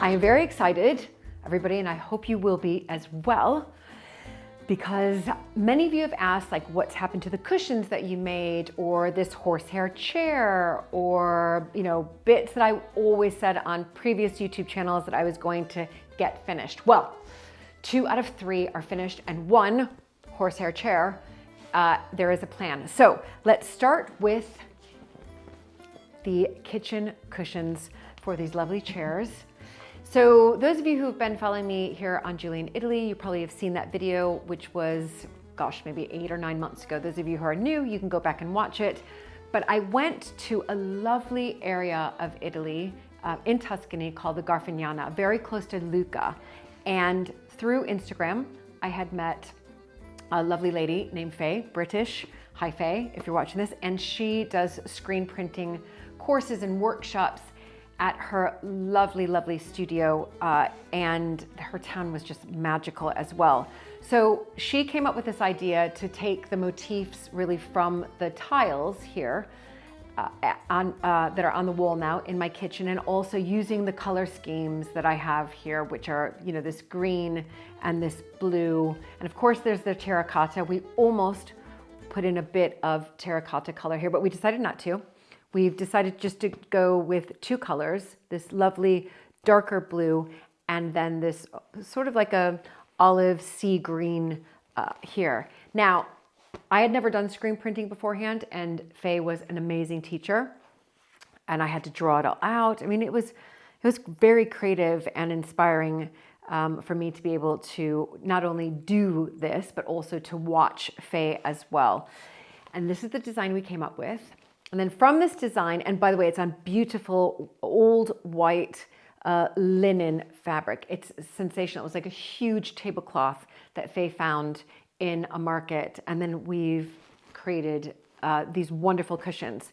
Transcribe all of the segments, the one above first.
I am very excited, everybody, and I hope you will be as well, because many of you have asked like what's happened to the cushions that you made, or this horsehair chair, or bits that I always said on previous YouTube channels that I was going to get finished. Well, 2 out of 3 are finished, and 1 horsehair chair, there is a plan. So let's start with the kitchen cushions for these lovely chairs. So those of you who've been following me here on Julie in Italy, you probably have seen that video, which was, gosh, maybe 8 or 9 months ago. Those of you who are new, you can go back and watch it. But I went to a lovely area of Italy in Tuscany called the Garfagnana, very close to Lucca. And through Instagram, I had met a lovely lady named Faye, British. Hi Faye, if you're watching this. And she does screen printing courses and workshops at her lovely, lovely studio, and her town was just magical as well. So she came up with this idea to take the motifs really from the tiles here that are on the wall now in my kitchen, and also using the color schemes that I have here, which are this green and this blue, and of course there's the terracotta. We almost put in a bit of terracotta color here, but we decided not to. We've decided just to go with 2 colors, this lovely darker blue, and then this sort of like a olive sea green here. Now, I had never done screen printing beforehand, and Faye was an amazing teacher, and I had to draw it all out. I mean, it was very creative and inspiring for me to be able to not only do this, but also to watch Faye as well. And this is the design we came up with. And then from this design, and by the way, it's on beautiful old white linen fabric. It's sensational. It was like a huge tablecloth that Faye found in a market. And then we've created these wonderful cushions.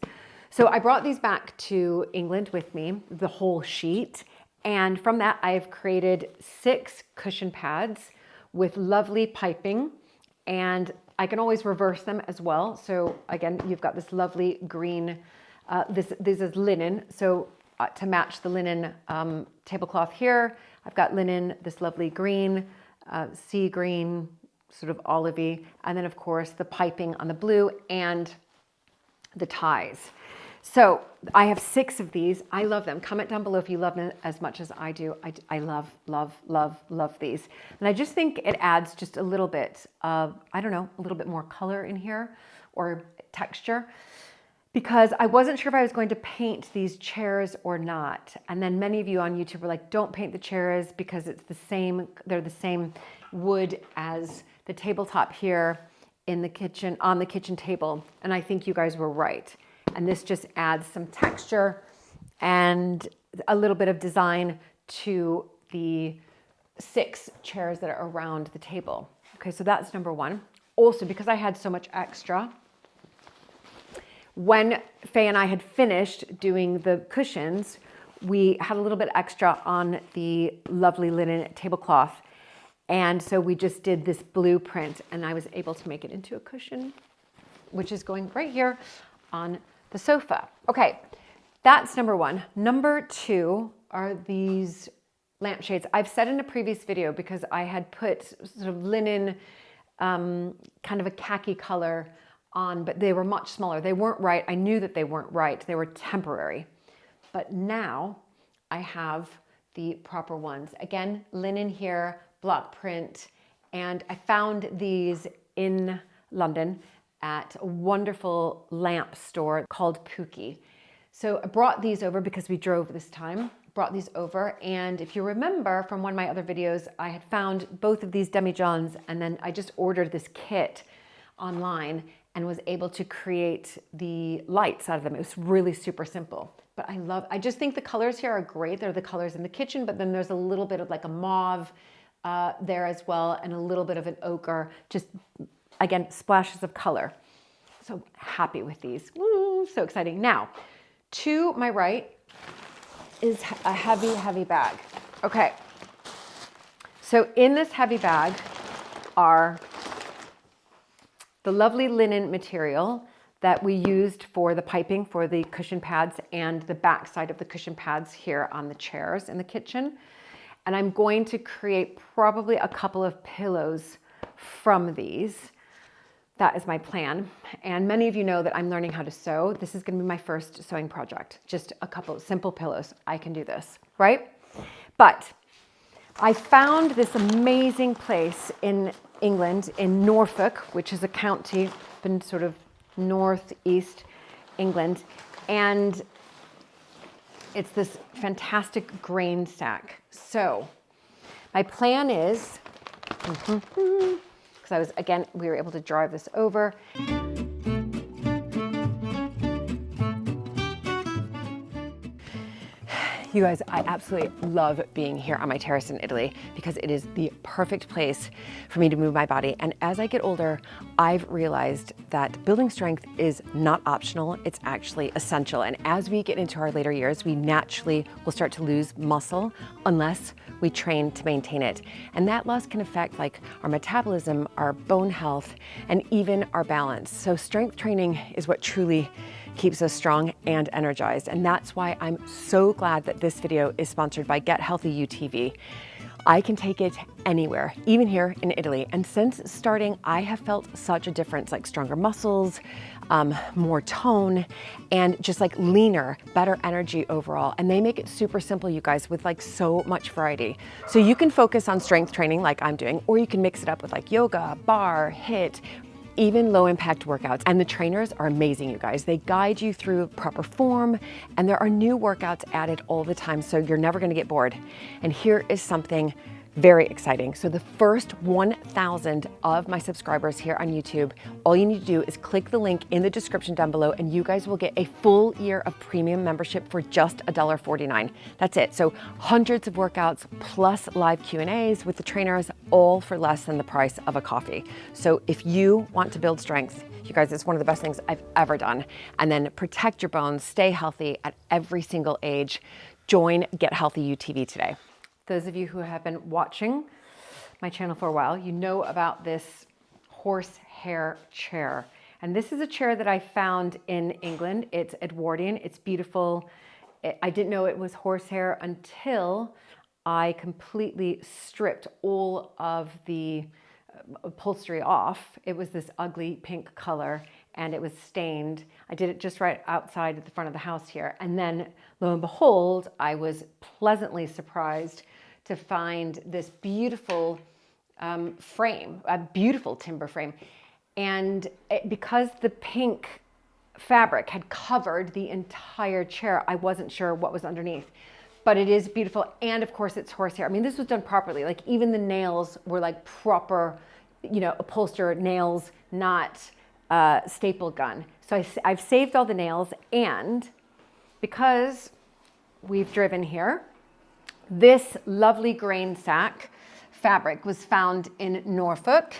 So I brought these back to England with me, the whole sheet. And from that, I've created 6 cushion pads with lovely piping, and I can always reverse them as well. So again, you've got this lovely green, this is linen. So to match the linen tablecloth here, I've got linen, this lovely green, sea green, sort of olivey, and then of course the piping on the blue and the ties. So I have 6 of these. I love them. Comment down below if you love them as much as I do. I love, love, love, love these. And I just think it adds just a little bit of, a little bit more color in here, or texture, because I wasn't sure if I was going to paint these chairs or not. And then many of you on YouTube were like, don't paint the chairs because they're the same wood as the tabletop here in the kitchen, on the kitchen table. And I think you guys were right. And this just adds some texture and a little bit of design to the 6 chairs that are around the table. Okay, so that's number 1. Also, because I had so much extra, when Faye and I had finished doing the cushions, we had a little bit extra on the lovely linen tablecloth. And so we just did this blueprint, and I was able to make it into a cushion, which is going right here on the sofa. Okay, that's number 1. Number 2 are these lampshades. I've said in a previous video, because I had put sort of linen, kind of a khaki color on, but they were much smaller. They weren't right. I knew that they weren't right. They were temporary. But now I have the proper ones. Again, linen here, block print, and I found these in London at a wonderful lamp store called Pookie. So I brought these over because we drove this time, brought these over. And if you remember from one of my other videos, I had found both of these demijohns, and then I just ordered this kit online and was able to create the lights out of them. It was really super simple, but I just think the colors here are great. They're the colors in the kitchen, but then there's a little bit of like a mauve there as well, and a little bit of an ochre, just again, splashes of color. So happy with these. Woo, so exciting. Now, to my right is a heavy, heavy bag. Okay. So in this heavy bag are the lovely linen material that we used for the piping for the cushion pads and the back side of the cushion pads here on the chairs in the kitchen. And I'm going to create probably a couple of pillows from these. That is my plan. And many of you know that I'm learning how to sew. This is gonna be my first sewing project. Just a couple simple pillows. I can do this, right? But I found this amazing place in England, in Norfolk, which is a county in sort of northeast England. And it's this fantastic grain sack. So my plan is, because we were able to drive this over. You guys, I absolutely love being here on my terrace in Italy because it is the perfect place for me to move my body. And as I get older, I've realized that building strength is not optional, it's actually essential. And as we get into our later years, we naturally will start to lose muscle unless we train to maintain it. And that loss can affect like our metabolism, our bone health, and even our balance. So strength training is what truly keeps us strong and energized. And that's why I'm so glad that this video is sponsored by Get Healthy UTV. I can take it anywhere, even here in Italy. And since starting, I have felt such a difference, like stronger muscles, more tone, and just like leaner, better energy overall. And they make it super simple, you guys, with like so much variety. So you can focus on strength training like I'm doing, or you can mix it up with like yoga, bar, HIIT, even low impact workouts. And the trainers are amazing, you guys. They guide you through proper form, and there are new workouts added all the time, so you're never gonna get bored. And here is something very exciting. So the first 1,000 of my subscribers here on YouTube, all you need to do is click the link in the description down below and you guys will get a full year of premium membership for just $1.49. That's it. So hundreds of workouts plus live Q&As with the trainers, all for less than the price of a coffee. So if you want to build strength, you guys, it's one of the best things I've ever done. And then protect your bones, stay healthy at every single age. Join Get Healthy UTV today. Those of you who have been watching my channel for a while, you know about this horsehair chair. And this is a chair that I found in England. It's Edwardian, it's beautiful. I didn't know it was horsehair until I completely stripped all of the upholstery off. It was this ugly pink color and it was stained. I did it just right outside at the front of the house here. And then lo and behold, I was pleasantly surprised to find this beautiful frame, a beautiful timber frame. And because the pink fabric had covered the entire chair, I wasn't sure what was underneath. But it is beautiful, and of course it's horsehair. I mean, this was done properly. Like even the nails were like proper, you know, upholstered nails, not staple gun. So I've saved all the nails, and because we've driven here, this lovely grain sack fabric was found in Norfolk.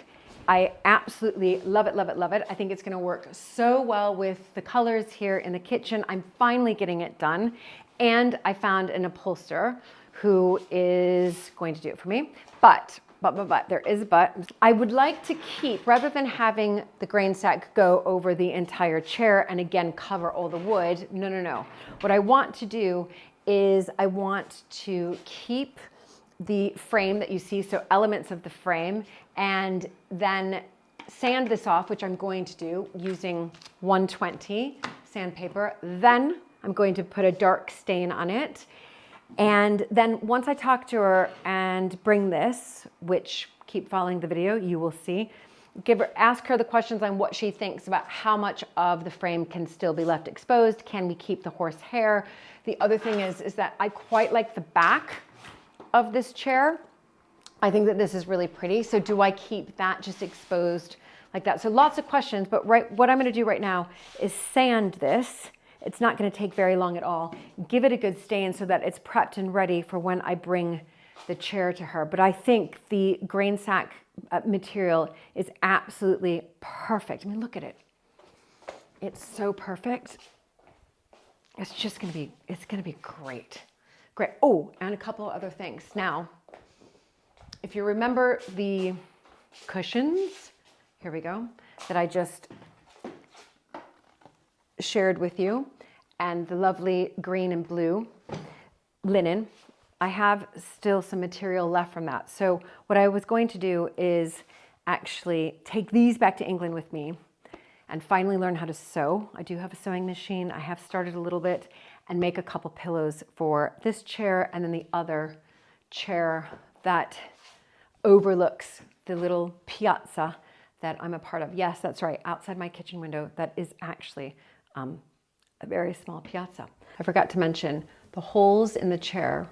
I absolutely love it, love it, love it. I think it's gonna work so well with the colors here in the kitchen. I'm finally getting it done. And I found an upholsterer who is going to do it for me. But, there is a but. I would like to keep, rather than having the grain sack go over the entire chair and again cover all the wood, no. What I want to do is I want to keep the frame that you see, so elements of the frame, and then sand this off, which I'm going to do using 120 sandpaper. Then I'm going to put a dark stain on it. And then once I talk to her and bring this, which keep following the video, you will see, ask her the questions on what she thinks about how much of the frame can still be left exposed. Can we keep the horsehair? The other thing is that I quite like the back of this chair. I think that this is really pretty. So do I keep that just exposed like that? So lots of questions, but what I'm gonna do right now is sand this. It's not gonna take very long at all. Give it a good stain so that it's prepped and ready for when I bring the chair to her. But I think the grain sack material is absolutely perfect. I mean, look at it. It's so perfect. It's just gonna be, it's gonna be great. Great. Oh, and a couple of other things. Now, if you remember the cushions, here we go, that I just shared with you, and the lovely green and blue linen, I have still some material left from that. So what I was going to do is actually take these back to England with me and finally learn how to sew. I do have a sewing machine. I have started a little bit, and make a couple pillows for this chair and then the other chair that overlooks the little piazza that I'm a part of. Yes, that's right, outside my kitchen window, that is actually a very small piazza. I forgot to mention the holes in the chair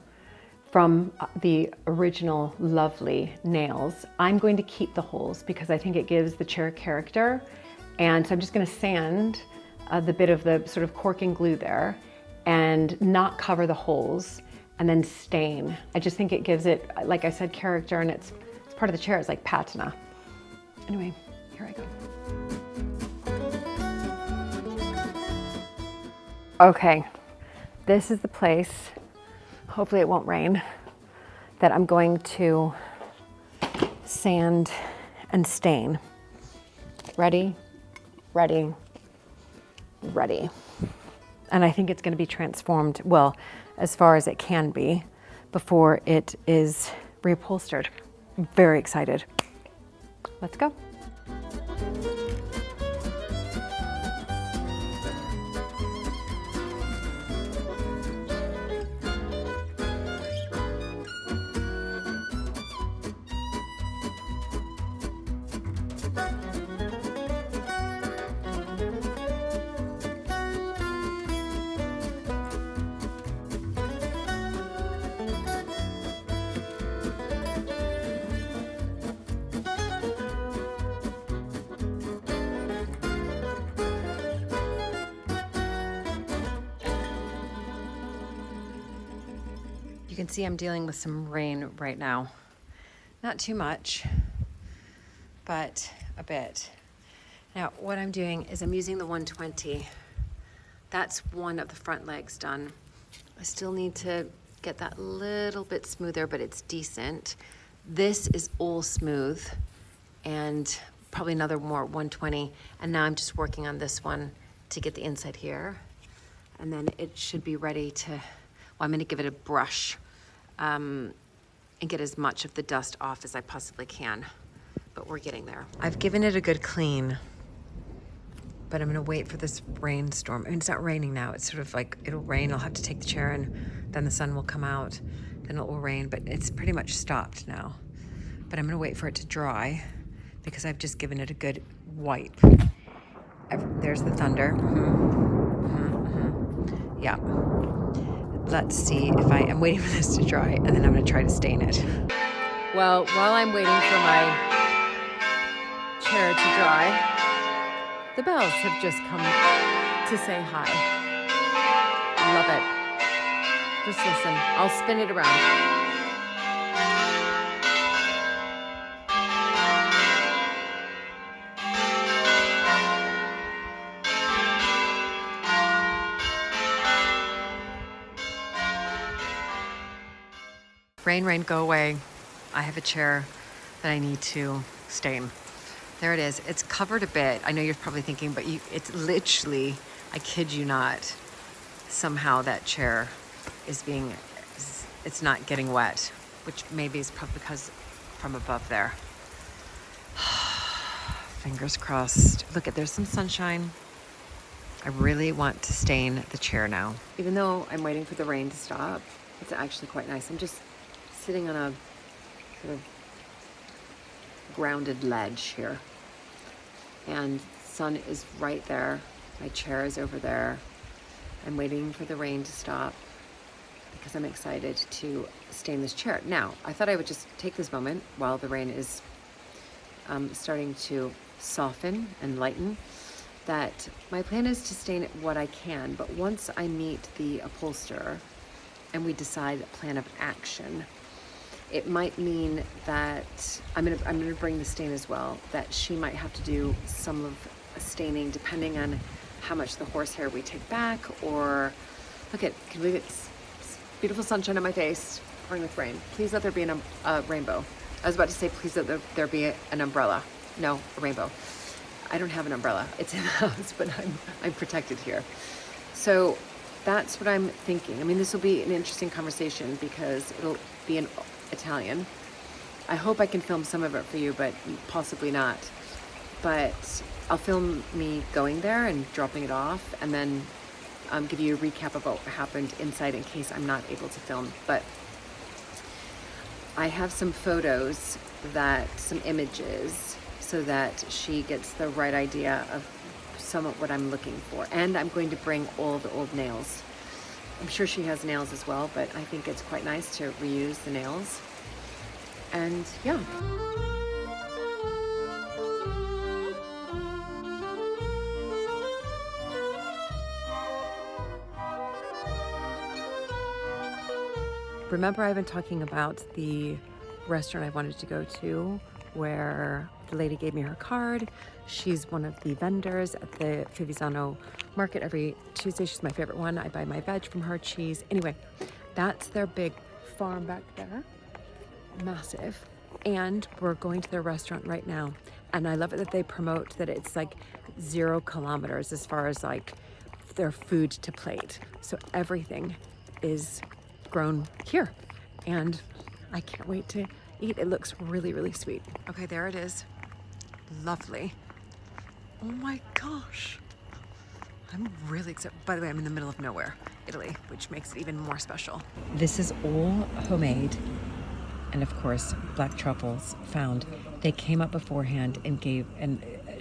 from the original lovely nails. I'm going to keep the holes because I think it gives the chair character. And so I'm just gonna sand the bit of the sort of corking glue there and not cover the holes, and then stain. I just think it gives it, like I said, character, and it's part of the chair. It's like patina. Anyway, here I go. Okay, this is the place, hopefully it won't rain, that I'm going to sand and stain. Ready, ready, ready. And I think it's going to be transformed, well, as far as it can be before it is reupholstered. I'm very excited. Let's go. You can see I'm dealing with some rain right now. Not too much, but a bit. Now, what I'm doing is I'm using the 120. That's one of the front legs done. I still need to get that little bit smoother, but it's decent. This is all smooth, and probably another more 120. And now I'm just working on this one to get the inside here. And then it should be ready to, well, I'm gonna give it a brush and get as much of the dust off as I possibly can, but we're getting there. I've given it a good clean, but I'm gonna wait for this rainstorm. I mean, it's not raining now, it's sort of like, it'll rain, I'll have to take the chair and then the sun will come out, then it will rain, but it's pretty much stopped now. But I'm gonna wait for it to dry because I've just given it a good wipe. There's the thunder. Yeah. Let's see if I'm waiting for this to dry, and then I'm gonna try to stain it. Well, while I'm waiting for my chair to dry, the bells have just come to say hi. Love it. Just listen, I'll spin it around. Rain, rain, go away. I have a chair that I need to stain. There it is. It's covered a bit. I know you're probably thinking, but it's literally, I kid you not, somehow that chair is it's not getting wet, which maybe is probably because from above there. Fingers crossed. Look, there's some sunshine. I really want to stain the chair now. Even though I'm waiting for the rain to stop, it's actually quite nice. I'm just sitting on a sort of grounded ledge here, and sun is right there. My chair is over there. I'm waiting for the rain to stop because I'm excited to stain this chair. Now, I thought I would just take this moment while the rain is starting to soften and lighten, that my plan is to stain it what I can, but once I meet the upholsterer and we decide a plan of action, it might mean that I'm gonna bring the stain as well, that she might have to do some of staining depending on how much the horsehair we take back, or look at, can you believe it's beautiful sunshine on my face, pouring with rain. Please let there be a rainbow. I was about to say, please let there be an umbrella. No, a rainbow. I don't have an umbrella. It's in the house, but I'm protected here. So that's what I'm thinking. I mean, this will be an interesting conversation because it'll be in Italian. I hope I can film some of it for you, but possibly not. But I'll film me going there and dropping it off, and then give you a recap about what happened inside in case I'm not able to film. But I have some photos, some images, so that she gets the right idea of some of what I'm looking for. And I'm going to bring all the old nails. I'm sure she has nails as well, but I think it's quite nice to reuse the nails. And yeah. Remember, I've been talking about the restaurant I wanted to go to where the lady gave me her card. She's one of the vendors at the Fivizzano market every Tuesday. She's my favorite one. I buy my veg from her, cheese. Anyway, that's their big farm back there. Massive. And we're going to their restaurant right now. And I love it that they promote that it's like 0 kilometers as far as like their food to plate. So everything is grown here. And I can't wait to eat. It looks really, really sweet. Okay, there it is. Lovely. Oh my gosh. I'm really excited. By the way, I'm in the middle of nowhere, Italy, which makes it even more special. This is all homemade. And of course, black truffles found. They came up beforehand and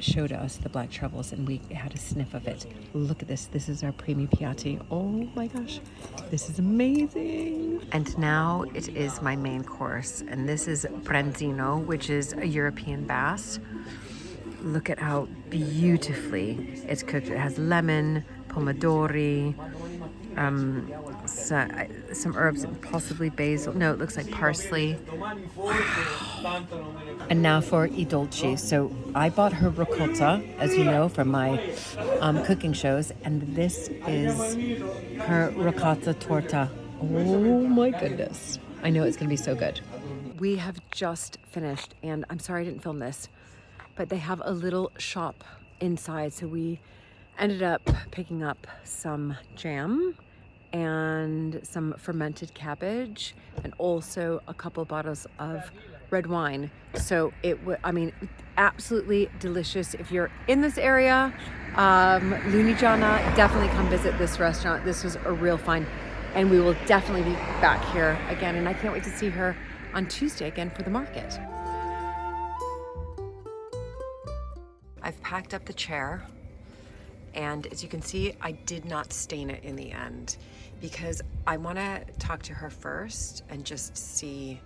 showed us the black truffles, and we had a sniff of it. Look at this. This is our primi piatti. Oh my gosh, this is amazing. And now it is my main course, and this is branzino, which is a European bass. Look at how beautifully it's cooked. It has lemon, pomodori, some herbs, and possibly basil. No, it looks like parsley. And now for I dolci. So I bought her ricotta, as you know, from my cooking shows, and this is her ricotta torta. Oh my goodness. I know it's gonna be so good. We have just finished, and I'm sorry I didn't film this, but they have a little shop inside. So we ended up picking up some jam and some fermented cabbage, and also a couple bottles of red wine. So I mean, absolutely delicious. If you're in this area, Lunigiana, definitely come visit this restaurant. This was a real fun, and we will definitely be back here again. And I can't wait to see her on Tuesday again for the market. I've packed up the chair, and as you can see, I did not stain it in the end because I want to talk to her first and just see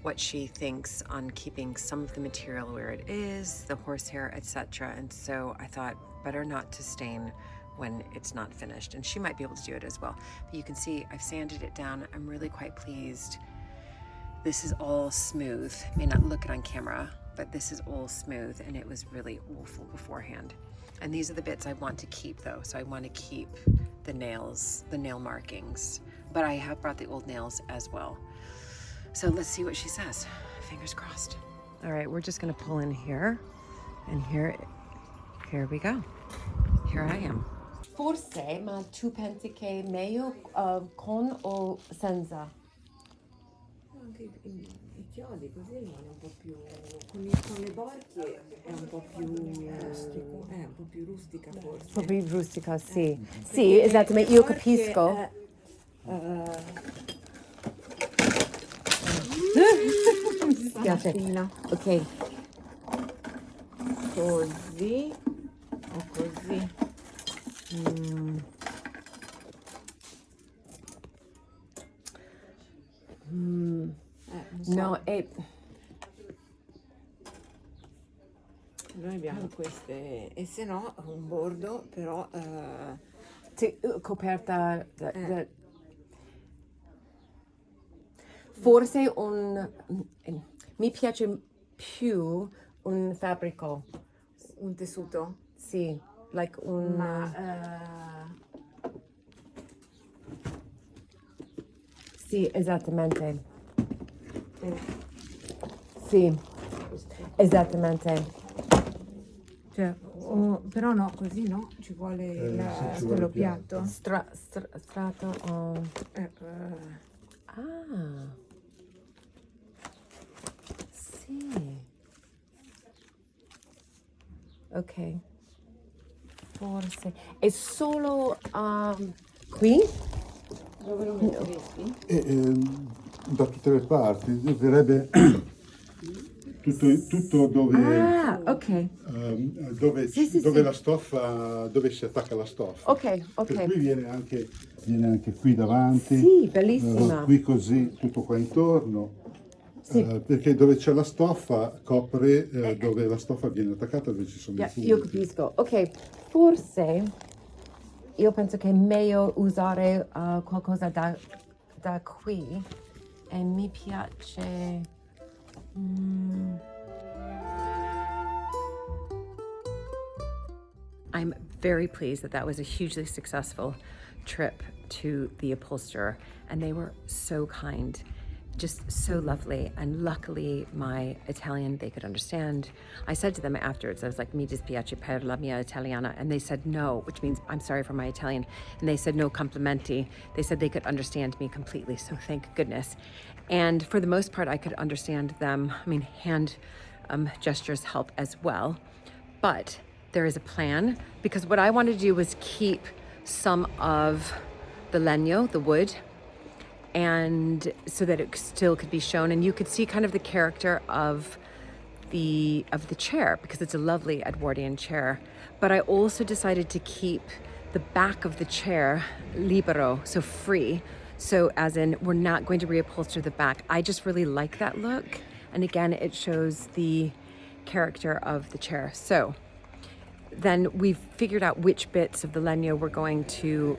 what she thinks on keeping some of the material where it is, the horsehair, etc. And so I thought better not to stain when it's not finished, and she might be able to do it as well. But you can see I've sanded it down. I'm really quite pleased. This is all smooth. May not look it on camera, but this is all smooth, and it was really awful beforehand. And these are the bits I want to keep though. So I want to keep the nails, the nail markings, but I have brought the old nails as well. So let's see what she says. Fingers crossed. All right, we're just gonna pull in here, and here we go. Here I am. Forse, ma tu pensi che meglio con o senza? Anche i chiodi così rimane un po' più con le borchie è un po' più rustico, un po' più rustica forse. Un po' più rustica, sì. Sì, esattamente, io capisco. Mi dispiace. Ok. Così o così. So. No, Noi abbiamo queste, e se no un bordo, però coperta forse mi piace più un fabbrico, un tessuto? sì, like un sì, esattamente. Sì, esattamente. Cioè, Però no, così no, ci vuole sì, ci quello vuole piatto. piatto. Strato. Ah. Sì. Ok. Forse. È solo qui? Dove lo metteresti? Da tutte le parti, direbbe tutto dove, Ah, ok. dove, Sì, sì, dove sì. la stoffa, dove si attacca la stoffa. Ok, ok. Per cui viene anche qui davanti, Sì, bellissima. qui così, tutto qua intorno. Sì. Perché dove c'è la stoffa copre dove la stoffa viene attaccata, dove ci sono i punti. Io capisco. Ok, forse io penso che è meglio usare qualcosa da qui e mi piace. I'm very pleased that that was a hugely successful trip to the upholsterer, and they were so kind, just so lovely. And luckily, my Italian they could understand. I said to them afterwards, I was like, "Mi dispiace per la mia italiana," and they said no, which means I'm sorry for my Italian. And they said no complimenti. They said they could understand me completely, so thank goodness. And for the most part, I could understand them. I mean, hand gestures help as well, but there is a plan, because what I wanted to do was keep some of the legno, the wood, and so that it still could be shown, and you could see kind of the character of the chair, because it's a lovely Edwardian chair. But I also decided to keep the back of the chair libero, so free. So as in, we're not going to reupholster the back. I just really like that look. And again, it shows the character of the chair. So then we've figured out which bits of the legno we're going to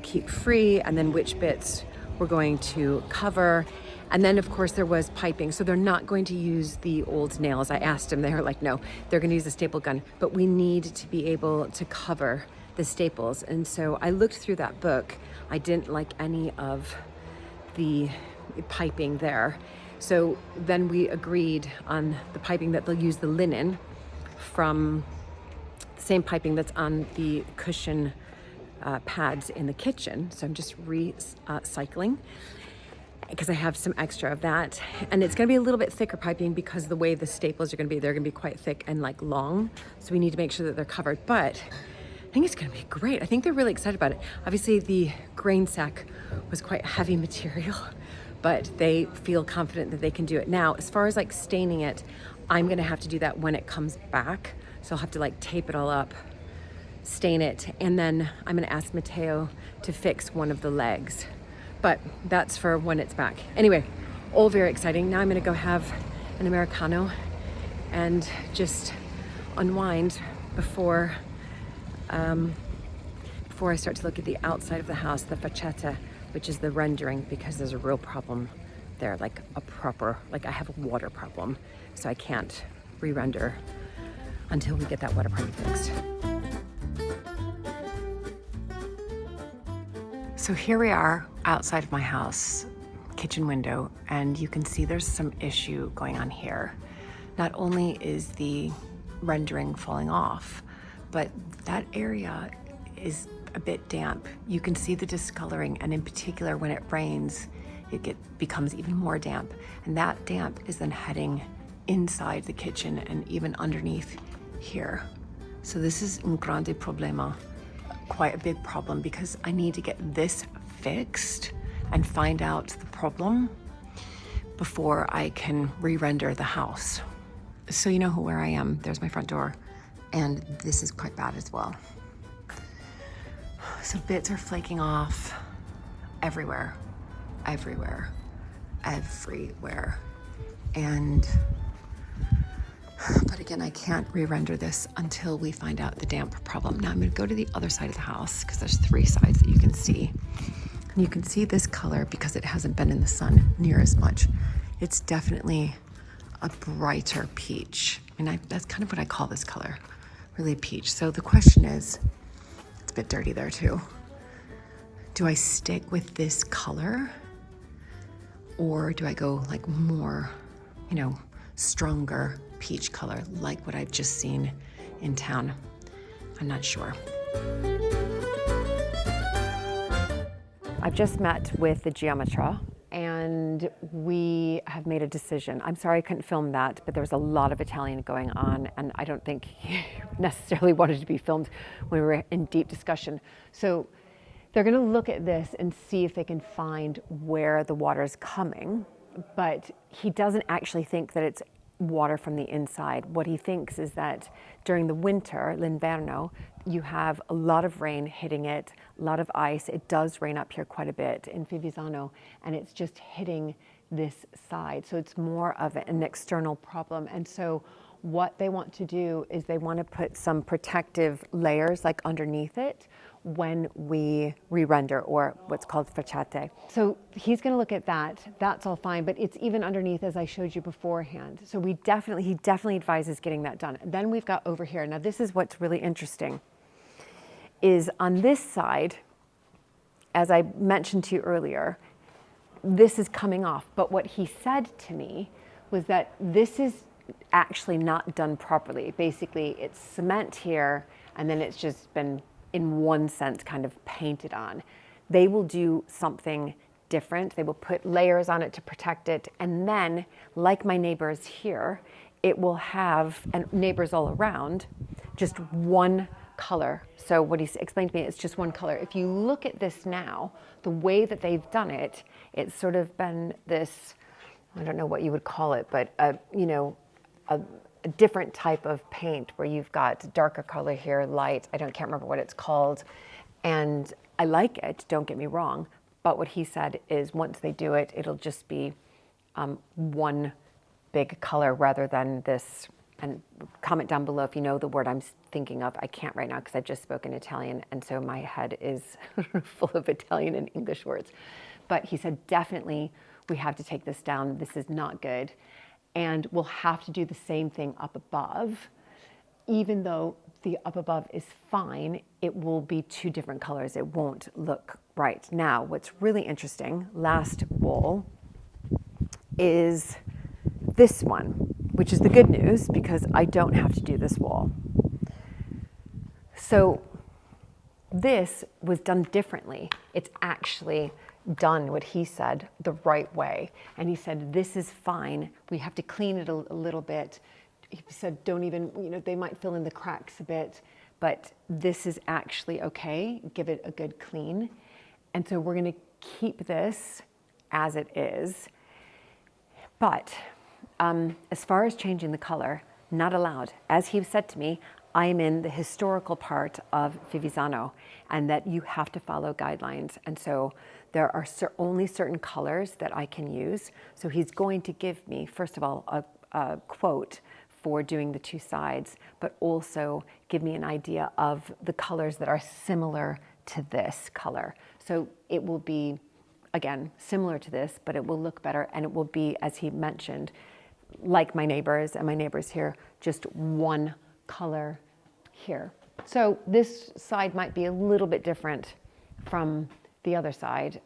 keep free, and then which bits we're going to cover. And then of course there was piping, so they're not going to use the old nails. I asked them, they were like, no, they're gonna use a staple gun, but we need to be able to cover the staples. And so I looked through that book. I didn't like any of the piping there. So then we agreed on the piping that they'll use the linen from the same piping that's on the cushion pads in the kitchen. So I'm just recycling because I have some extra of that. And it's gonna be a little bit thicker piping because the way the staples are gonna be, they're gonna be quite thick and like long. So we need to make sure that they're covered, but I think it's gonna be great. I think they're really excited about it. Obviously the grain sack was quite heavy material, but they feel confident that they can do it. Now, as far as like staining it, I'm gonna have to do that when it comes back. So I'll have to like tape it all up, stain it, and then I'm gonna ask Matteo to fix one of the legs. But that's for when it's back. Anyway, all very exciting. Now I'm gonna go have an Americano and just unwind before I start to look at the outside of the house, the facciata, which is the rendering, because there's a real problem there, like I have a water problem, so I can't re-render until we get that water problem fixed. So here we are outside of my house, kitchen window, and you can see there's some issue going on here. Not only is the rendering falling off, but that area is a bit damp. You can see the discoloring, and in particular when it rains, it becomes even more damp. And that damp is then heading inside the kitchen and even underneath here. So this is un grande problema, quite a big problem, because I need to get this fixed and find out the problem before I can re-render the house. So you know where I am. There's my front door, and this is quite bad as well. So bits are flaking off everywhere. And but again, I can't re-render this until we find out the damp problem. Now I'm gonna go to the other side of the house, because there's 3 sides that you can see. And you can see this color because it hasn't been in the sun near as much. It's definitely a brighter peach. And that's kind of what I call this color, really peach. So the question is, it's a bit dirty there too. Do I stick with this color, or do I go like more, stronger peach color, like what I've just seen in town? I'm not sure. I've just met with the geometra and we have made a decision. I'm sorry I couldn't film that, but there was a lot of Italian going on and I don't think he necessarily wanted to be filmed when we were in deep discussion. So they're gonna look at this and see if they can find where the water is coming, but he doesn't actually think that it's water from the inside. What he thinks is that during the winter, l'inverno, you have a lot of rain hitting it, a lot of ice. It does rain up here quite a bit in Fivizzano, and it's just hitting this side. So it's more of an external problem. And so what they want to do is they want to put some protective layers like underneath it when we re-render, or what's called facciate. So he's going to look at that. That's all fine, but it's even underneath as I showed you beforehand. So he definitely advises getting that done. Then we've got over here. Now this is what's really interesting, is on this side, as I mentioned to you earlier, this is coming off. But what he said to me was that this is actually not done properly. Basically, it's cement here, and then it's just been, in one sense, kind of painted on. They will do something different. They will put layers on it to protect it. And then, like my neighbors here, it will have, and neighbors all around, just one color. So what he explained to me, it's just one color. If you look at this now, the way that they've done it, it's sort of been this, I don't know what you would call it, but a different type of paint where you've got darker color here, light, can't remember what it's called. And I like it, don't get me wrong, but what he said is once they do it, it'll just be one big color rather than this. And comment down below if you know the word I'm thinking of. I can't right now because I've just spoken Italian, and so my head is full of Italian and English words. But he said, definitely, we have to take this down. This is not good. And we'll have to do the same thing up above. Even though the up above is fine, it will be two different colors. It won't look right. Now, what's really interesting, last wall, is this one, which is the good news because I don't have to do this wall. So this was done differently. It's actually done, what he said, the right way. And he said, this is fine. We have to clean it a little bit. He said, don't even, they might fill in the cracks a bit, but this is actually okay. Give it a good clean. And so we're going to keep this as it is. But as far as changing the color, not allowed. As he said to me, I'm in the historical part of Fivizzano, and that you have to follow guidelines. And so there are only certain colors that I can use. So he's going to give me, first of all, a quote for doing the two sides, but also give me an idea of the colors that are similar to this color. So it will be, again, similar to this, but it will look better, and it will be, as he mentioned, like my neighbors and my neighbors here, just one color here. So this side might be a little bit different from the other side,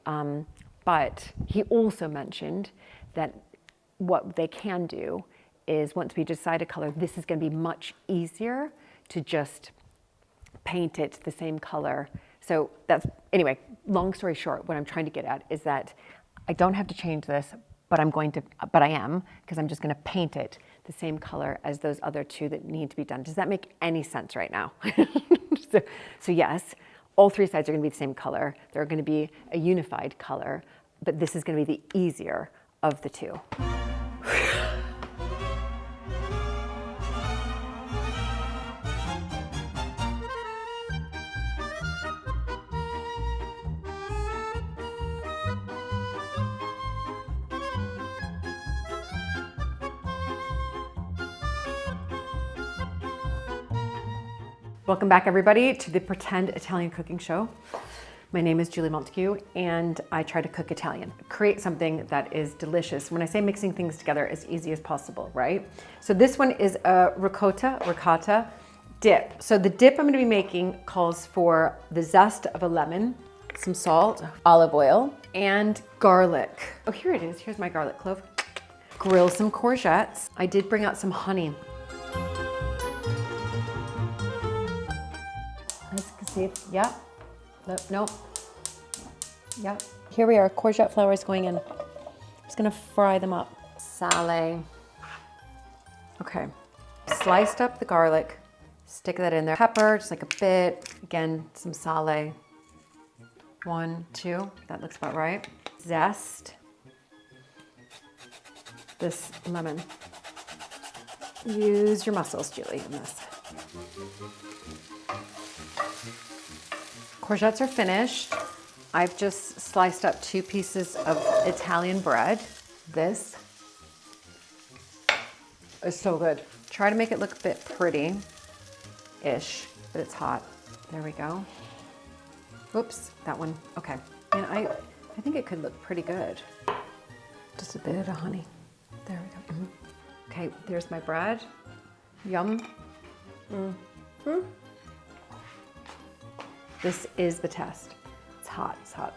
but he also mentioned that what they can do is once we decide a color, this is going to be much easier to just paint it the same color. So that's, anyway, long story short, what I'm trying to get at is that I don't have to change this, but I am, because I'm just going to paint it the same color as those other two that need to be done. Does that make any sense right now? So yes, all three sides are going to be the same color. They're going to be a unified color, but this is going to be the easier of the two. Welcome back, everybody, to the Pretend Italian Cooking Show. My name is Julie Montague, and I try to cook Italian, create something that is delicious. When I say mixing things together as easy as possible, right? So this one is a ricotta dip. So the dip I'm going to be making calls for the zest of a lemon, some salt, olive oil, and garlic. Oh, here it is. Here's my garlic clove. Grill some courgettes. I did bring out some honey. Yep. Nope. Yep. Here we are. Courgette flour is going in. Just gonna fry them up. Sale. Okay. Sliced up the garlic. Stick that in there. Pepper, just like a bit. Again, some sale. 1, 2. That looks about right. Zest. This lemon. Use your muscles, Julie, in this. Courgettes are finished. I've just sliced up 2 pieces of Italian bread. This is so good. Try to make it look a bit pretty-ish, but it's hot. There we go. Oops, that one. Okay. And I think it could look pretty good. Just a bit of honey. There we go. Okay, there's my bread. Yum. This is the test. It's hot, it's hot.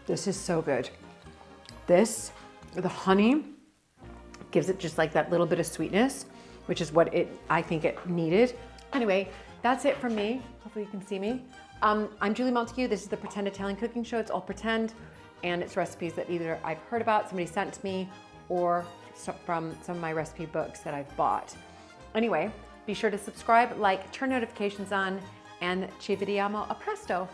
This is so good. This, the honey, gives it just like that little bit of sweetness, which is what I think it needed. Anyway, that's it from me. Hopefully you can see me. I'm Julie Montague. This is the Pretend Italian Cooking Show. It's all pretend, and it's recipes that either I've heard about, somebody sent to me, or from some of my recipe books that I've bought. Anyway, be sure to subscribe, like, turn notifications on, and ci vediamo a presto.